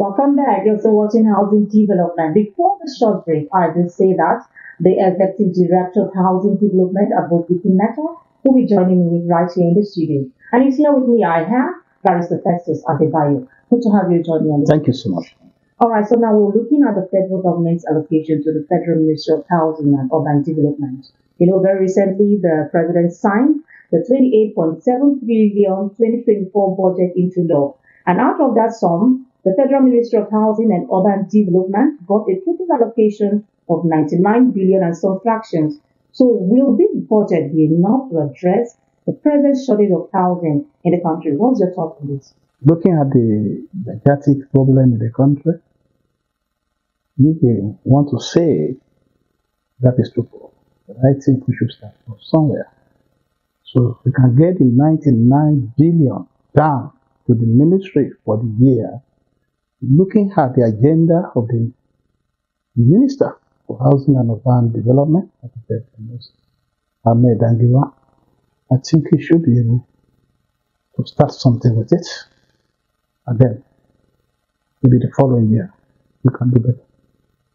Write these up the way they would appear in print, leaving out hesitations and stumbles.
Welcome back. You're still watching Housing Development. Before the short break, I will say that the Executive Director of Housing Development, Aboki Meta, will be joining me right here in the studio. And he's here with me. I have Barrister Festus Adebayo. Good to have you join me on this. Thank you so much. All right, so now we're looking at the federal government's allocation to the Federal Ministry of Housing and Urban Development. Very recently, the president signed the 28.7 trillion 2024 budget into law. And out of that sum, the Federal Ministry of Housing and Urban Development got a total allocation of 99 billion and some fractions. So will this budget be enough to address the present shortage of housing in the country? What's your thought on this? Looking at the gigantic problem in the country, you want to say that is too poor. But I think we should start from somewhere. So if we can get the 99 billion down to the ministry for the year, looking at the agenda of the Minister for Housing and Urban Development, Ahmed Angiwa, I think he should be able to start something with it. And then, maybe the following year, we can do better.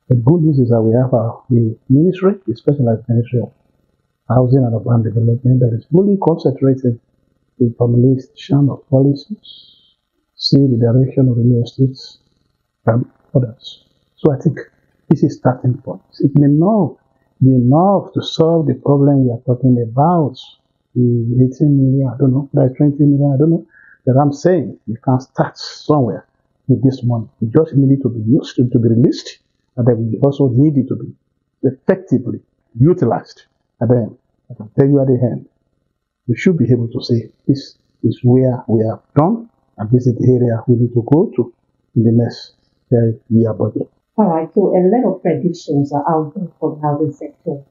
The good news is that we have the ministry, the specialized ministry of Housing and Urban Development, that is fully concentrated in formulation of policies, see the direction of the real estates, and others. So I think this is starting point. It may not be enough to solve the problem we are talking about, the 18 million, I don't know, like 20 million, I don't know. But I'm saying we can start somewhere with this money. We just need it to be used, to be released, and then we also need it to be effectively utilized. And then I can tell you at the end, we should be able to say this is where we have done, and this is the area we need to go to in the next year budget. All right, so a lot of predictions are out there for the housing sector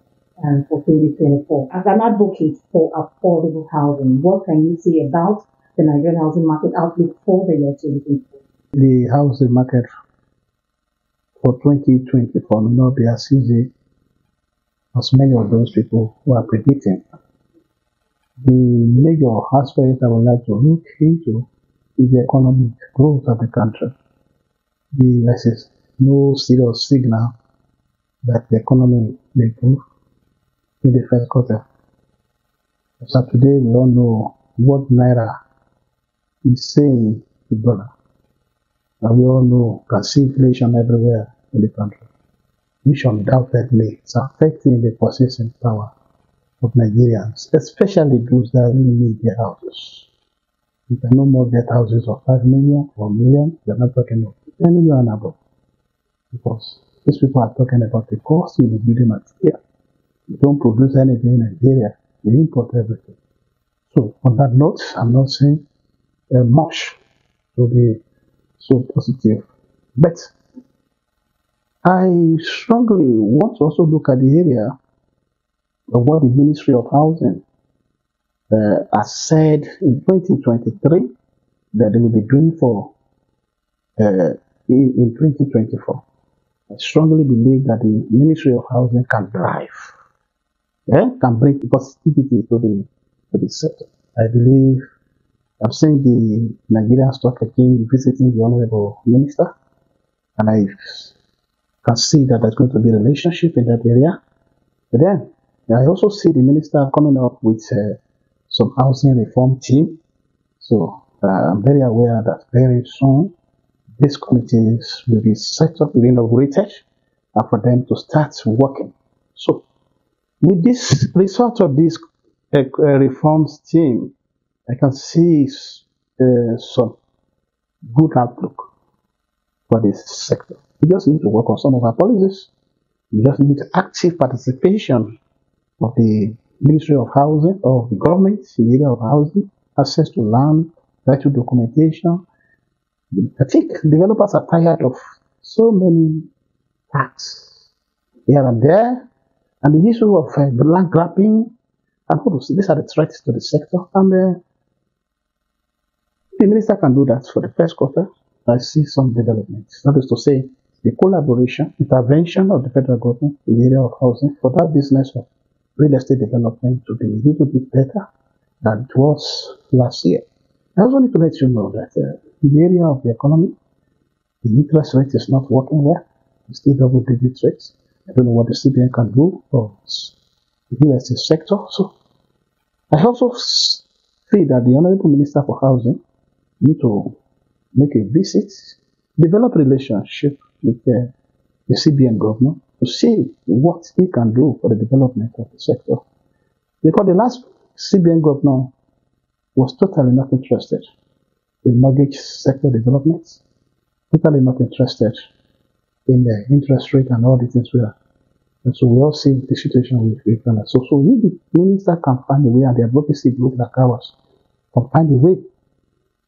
for 2024. As an advocate for affordable housing, what can you say about the Nigerian housing market outlook for the year 2024? The housing market for 2024 may not be as easy as many of those people who are predicting. The major aspect I would like to look into is the economic growth of the country. There is no serious signal that the economy may improve in the first quarter. So today we all know what Naira is saying to dollar. And we all know, can see inflation everywhere in the country, which undoubtedly is affecting the purchasing power of Nigerians, especially those that really need their houses. You can no more get houses of 5 million, 4 million, they're not talking of 10 million and above. Because these people are talking about the cost in the building material. You don't produce anything in Nigeria, you import everything. So on that note, I'm not saying much to be so positive. But I strongly want to also look at the area of what the Ministry of Housing has said in 2023 that they will be doing for in 2024. I strongly believe that the Ministry of Housing can drive, can bring positivity to the sector. I believe I've seen the Nigerian Stock Exchange visiting the Honorable Minister, and I can see that there's going to be a relationship in that area. But then, I also see the Minister coming up with some housing reform team. So, I'm very aware that very soon, these committees will be set up, will be inaugurated, and for them to start working. So, with this result of this reforms team, I can see some good outlook for this sector. We just need to work on some of our policies. We just need active participation of the Ministry of Housing, of the government in the area of housing, access to land, title documentation. I think developers are tired of so many tax here and there, and the issue of land grabbing, and these are the threats to the sector. And the minister can do that for the first quarter. I see some developments. That is to say, the collaboration, intervention of the federal government in the area of housing for that business of real estate development to be a little bit better than it was last year. I also need to let you know that in the area of the economy, The interest rate is not working well. It's still double-digit rates. I don't know what the CBN can do for the real estate sector. So I also feel that the Honorable Minister for Housing need to make a visit, develop relationship with the CBN governor to see what he can do for the development of the sector. Because the last CBN governor was totally not interested in mortgage sector development, totally not interested in the interest rate and all the things we are. And so we all see the situation with Ghana. So if the minister can find a way, and the advocacy group like ours can find a way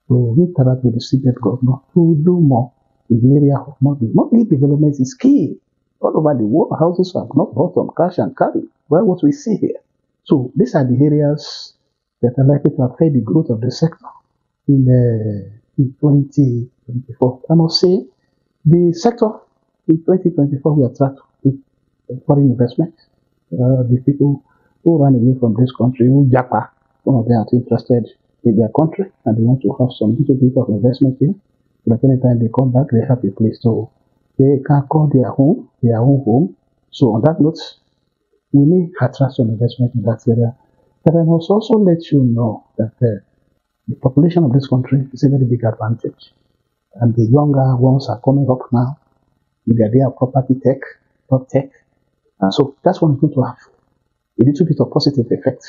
to interact with the CBN governor to do more in the area of mortgage. Mortgage development is key. All over the world, houses are not bought on cash and carry. Well, what we see here. So these are the areas that are likely to affect the growth of the sector in 2024. I must say, the sector in 2024 will attract foreign investment. The people who run away from this country, who japa, some of them are interested in their country and they want to have some little bit of investment here. But anytime they come back, they have a place to, they can call their own home. So on that note, we may attract some investment in that area. But I must also let you know that the population of this country is a very big advantage. And the younger ones are coming up now. You get their property tech, top tech. And so that's one going to have a little bit of positive effect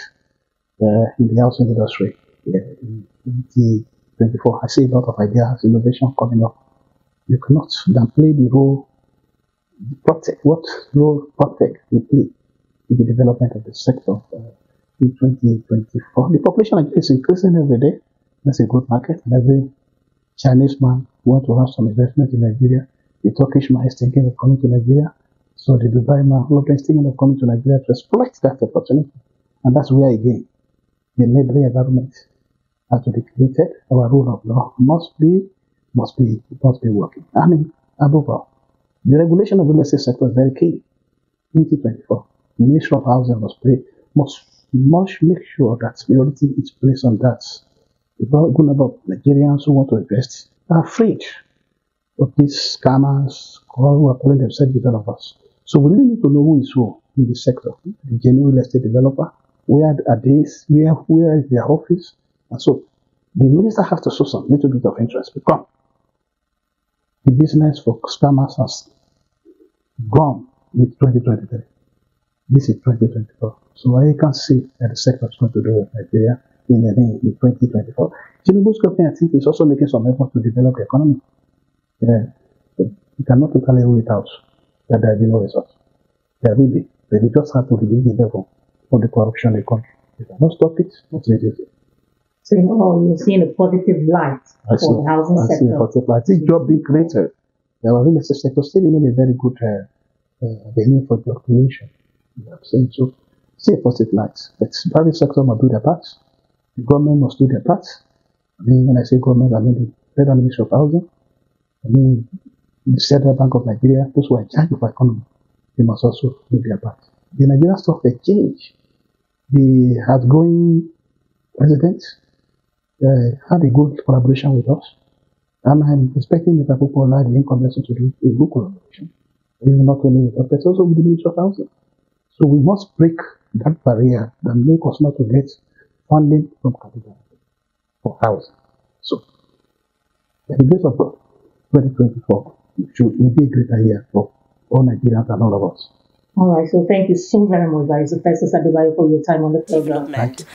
in the housing industry. In 2024, I see a lot of ideas, innovation coming up. You cannot downplay the role, what role PropTech will play in the development of the sector in 2024. The population is increasing every day. That's a good market. And every Chinese man wants to have some investment in Nigeria. The Turkish man is thinking of coming to Nigeria. So the Dubai man is thinking of coming to Nigeria to exploit that opportunity. And that's where, again, the laboring environment has to be created. Our rule of law must be working. I mean, above all, the regulation of the real estate sector is very key. 2024, the Ministry of Housing must make sure that priority is placed on that. The good number of Nigerians who want to invest are afraid of these scammers who are calling themselves developers. So we really need to know who is who in the sector. The genuine real estate developer, where are they? Where is their office? And so the minister has to show some little bit of interest because the business for scammers has gone with 2023. This is 2024. So I can see that the sector is going to do with Nigeria in 2024. Tinubu's government, I think, is also making some effort to develop the economy. You cannot totally rule it out that there will be no results. There will be. But we just have to reduce the level of the corruption in the country. You cannot stop it, not reduce it. So you're seeing a positive light for the housing sector. I see a positive light. This job being created. Our real estate sector still remain a very good venue for job creation. So see a positive light. But the private sector must do their part. The government must do their part. I mean, when I say government, I mean the Federal Ministry of Housing. I mean the Central Bank of Nigeria, those who are in charge of our economy, they must also do their part. The Nigerian Stock Exchange, the outgoing president, had a good collaboration with us. And I'm expecting the people like the income to do a good collaboration. Even not only with us, but also with the Ministry of Housing. So we must break that barrier that make us not to get funding from capital for housing. So, by the grace of God, 2024 will be a greater year for all Nigerians and all of us. All right, so thank you so very much, Vice Festus Adebayo, for your time on the program. Thank you.